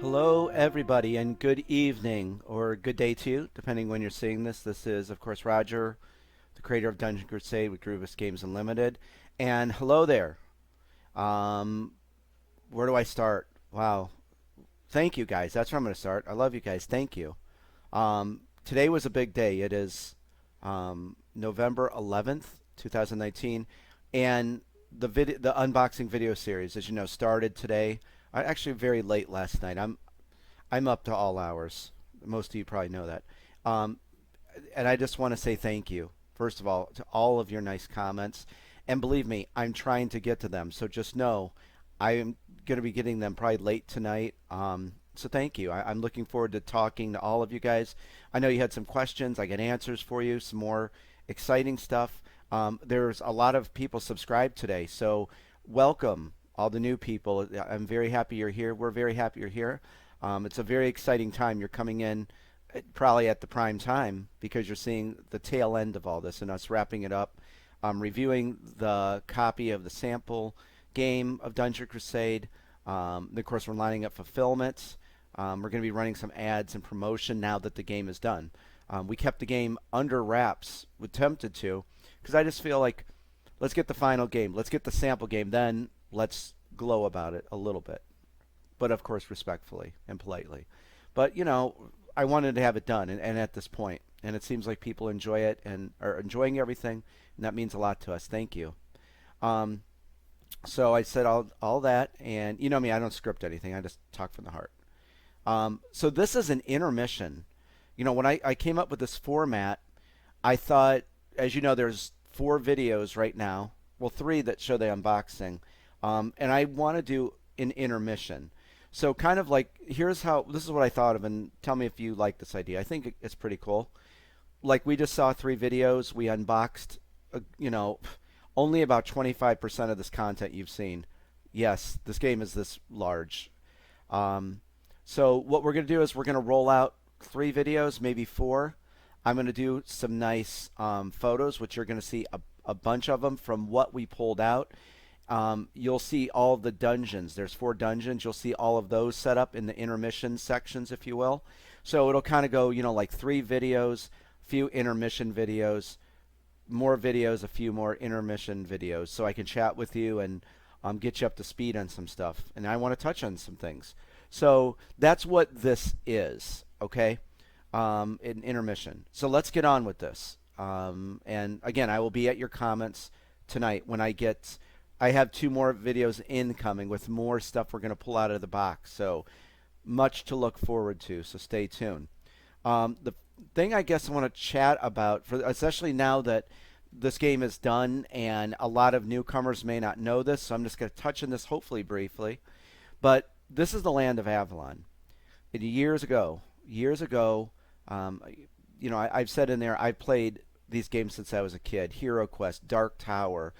Hello, everybody, and good evening or good day to you, depending when you're seeing this. This is, of course, Roger, the creator of Dungeon Crusade with Grievous Games Unlimited. And hello there. Um, where do I start? Wow. Thank you, guys. That's where I'm going to start. I love you guys. Thank you. Today was a big day. It is November 11th, 2019, and the unboxing video series, as you know, started today. I actually very late last night. I'm up to all hours. Most of you probably know that. Um, and I just want to say thank you, first of all, to all of your nice comments. And believe me, I'm trying to get to them. So just know I'm going to be getting them probably late tonight. So thank you. I'm looking forward to talking to all of you guys. I know you had some questions. I got answers for you, some more exciting stuff. There's a lot of people subscribed today. So welcome, all the new people. I'm very happy you're here. We're very happy you're here. It's a very exciting time. You're coming in probably at the prime time because you're seeing the tail end of all this and us wrapping it up, reviewing the copy of the sample game of Dungeon Crusade. Of course, we're lining up fulfillments. We're going to be running some ads and promotion now that the game is done. We kept the game under wraps. We attempted to because I just feel like let's get the final game. Let's get the sample game. Then let's glow about it a little bit, but of course respectfully and politely. But I wanted to have it done, and at this point, and it seems like people enjoy it and are enjoying everything, and that means a lot to us. Thank you. Um, so I said all that, and you know me, I don't script anything. I just talk from the heart. So this is an intermission. When I came up with this format, I thought, as you know, there's 4 videos right now. Well, 3 that show the unboxing. And I want to do an intermission. So kind of like, this is what I thought of, and tell me if you like this idea. I think it's pretty cool. Like we just saw 3 videos. We unboxed, only about 25% of this content you've seen. Yes, this game is this large. So what we're going to do is we're going to roll out 3 videos, maybe 4. I'm going to do some nice photos, which you're going to see a bunch of them from what we pulled out. You'll see all of the dungeons. There's 4 dungeons. You'll see all of those set up in the intermission sections, if you will. So it'll kind of go, like 3 videos, few intermission videos, more videos, a few more intermission videos, so I can chat with you and get you up to speed on some stuff. And I want to touch on some things. So that's what this is, okay? An intermission. So let's get on with this. And again, I will be at your comments tonight when I have 2 more videos incoming with more stuff we're going to pull out of the box. So much to look forward to. So stay tuned. The thing I guess I want to chat about, especially now that this game is done and a lot of newcomers may not know this, so I'm just going to touch on this hopefully briefly. But this is the land of Avalon. Years ago, I've said in there, I've played these games since I was a kid. Hero Quest, Dark Tower,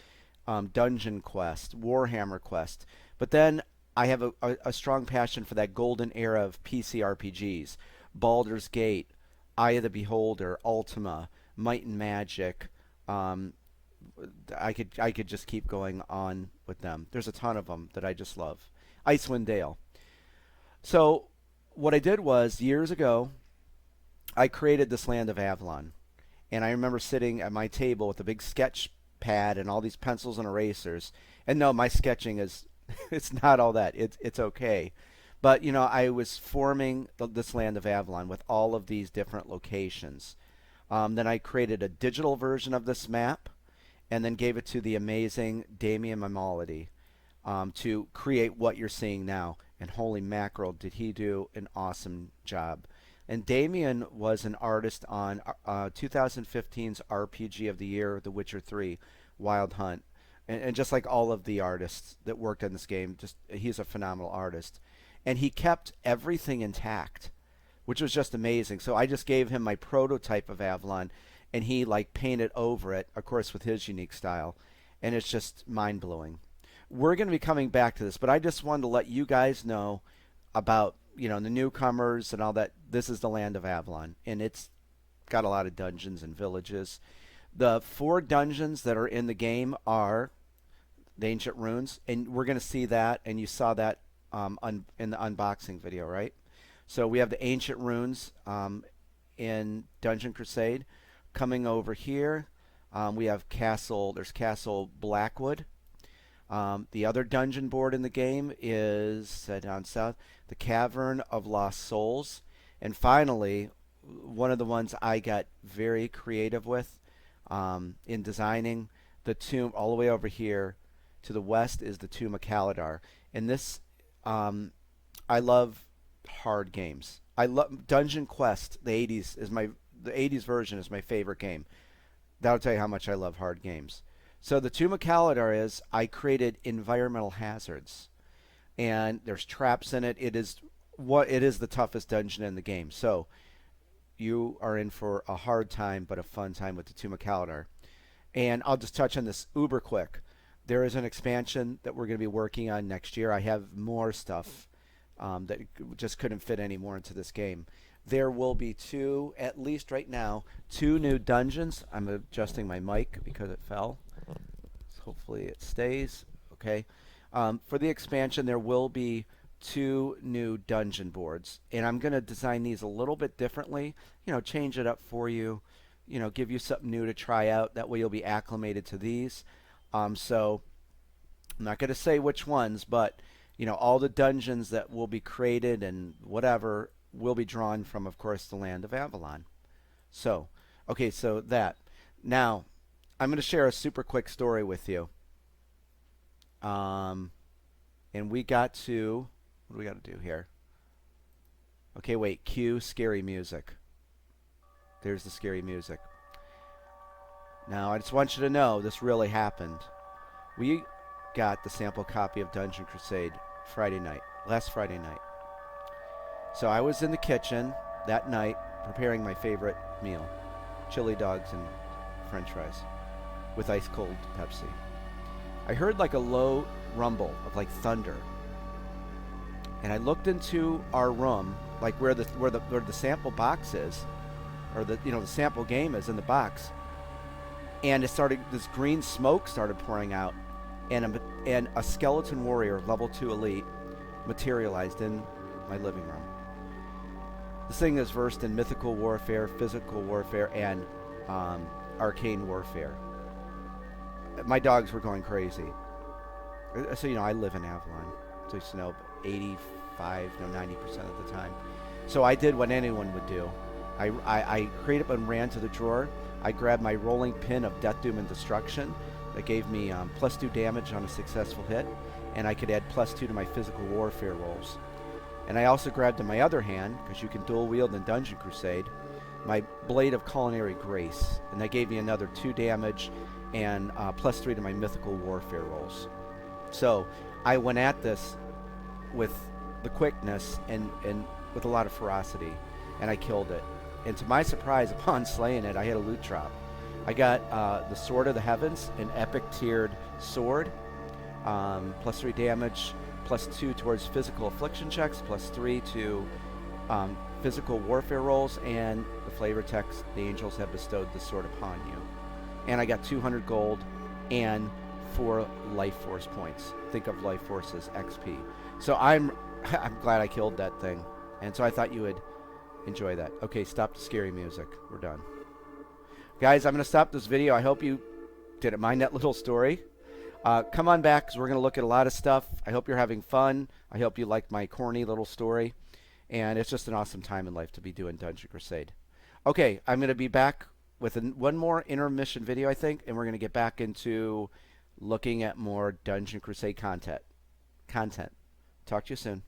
Dungeon Quest, Warhammer Quest. But then I have a strong passion for that golden era of PC RPGs. Baldur's Gate, Eye of the Beholder, Ultima, Might and Magic. I could just keep going on with them. There's a ton of them that I just love. Icewind Dale. So what I did was, years ago, I created this land of Avalon. And I remember sitting at my table with a big sketch pad and all these pencils and erasers. And no, my sketching is it's not all that. It's okay. But I was forming this land of Avalon with all of these different locations. Then I created a digital version of this map, and then gave it to the amazing Damian Mamality to create what you're seeing now. And holy mackerel, did he do an awesome job. And Damien was an artist on 2015's RPG of the Year, The Witcher 3, Wild Hunt. And just like all of the artists that worked on this game, he's a phenomenal artist. And he kept everything intact, which was just amazing. So I just gave him my prototype of Avalon, and he painted over it, of course, with his unique style. And it's just mind-blowing. We're going to be coming back to this, but I just wanted to let you guys know about the newcomers and all that. This is the land of Avalon, and it's got a lot of dungeons and villages. The 4 dungeons that are in the game are the ancient runes, and we're going to see that, and you saw that in the unboxing video, right? So we have the ancient runes in Dungeon Crusade. Coming over here, we have Castle. There's Castle Blackwood. The other dungeon board in the game is down south, the Cavern of Lost Souls. And finally, one of the ones I got very creative with in designing, the tomb all the way over here to the west is the Tomb of Kaladar. And this, I love hard games. I love Dungeon Quest. The 80s version is my favorite game. That'll tell you how much I love hard games. So the Tomb of Kaladar is, I created environmental hazards, and there's traps in it. It is the toughest dungeon in the game. So you are in for a hard time, but a fun time with the Tomb of Kaladar. And I'll just touch on this uber quick. There is an expansion that we're going to be working on next year. I have more stuff that just couldn't fit any more into this game. There will be two, at least right now, two new dungeons. I'm adjusting my mic because it fell. So hopefully it stays. Okay. For the expansion, there will be two new dungeon boards. And I'm going to design these a little bit differently. You know, change it up for you. You know, give you something new to try out. That way you'll be acclimated to these. So I'm not going to say which ones, but, you know, all the dungeons that will be created and whatever will be drawn from, of course, the land of Avalon. So, okay, so that. Now, I'm going to share a super quick story with you. And we got to, what do we got to do here? Okay, wait, cue scary music. There's the scary music. Now, I just want you to know this really happened. We got the sample copy of Dungeon Crusade last Friday night. So I was in the kitchen that night preparing my favorite meal, chili dogs and french fries with ice cold Pepsi. I heard like a low rumble of like thunder. And I looked into our room, like where the sample box is, or the sample game is in the box. And this green smoke started pouring out, and a skeleton warrior, level 2 elite, materialized in my living room. This thing is versed in mythical warfare, physical warfare, and arcane warfare. My dogs were going crazy. So, you know, I live in Avalon. So, you know, 90% of the time. So I did what anyone would do. I created and ran to the drawer. I grabbed my rolling pin of Death, Doom, and Destruction that gave me +2 damage on a successful hit, and I could add +2 to my physical warfare rolls. And I also grabbed in my other hand, because you can dual wield in Dungeon Crusade, my Blade of Culinary Grace, and that gave me another 2 damage and +3 to my mythical warfare rolls. So I went at this with the quickness and with a lot of ferocity, and I killed it. And to my surprise, upon slaying it, I had a loot drop. I got the Sword of the Heavens, an epic tiered sword, +3 damage, +2 towards physical affliction checks, +3 to physical warfare rolls, and the flavor text, the angels have bestowed the sword upon you. And I got 200 gold and 4 life force points. Think of life force as XP. So I'm glad I killed that thing. And so I thought you would enjoy that. Okay, stop the scary music. We're done. Guys, I'm going to stop this video. I hope you didn't mind that little story. Come on back, because we're going to look at a lot of stuff. I hope you're having fun. I hope you liked my corny little story. And it's just an awesome time in life to be doing Dungeon Crusade. Okay, I'm going to be back with one more intermission video, I think, and we're going to get back into looking at more Dungeon Crusade content. Talk to you soon.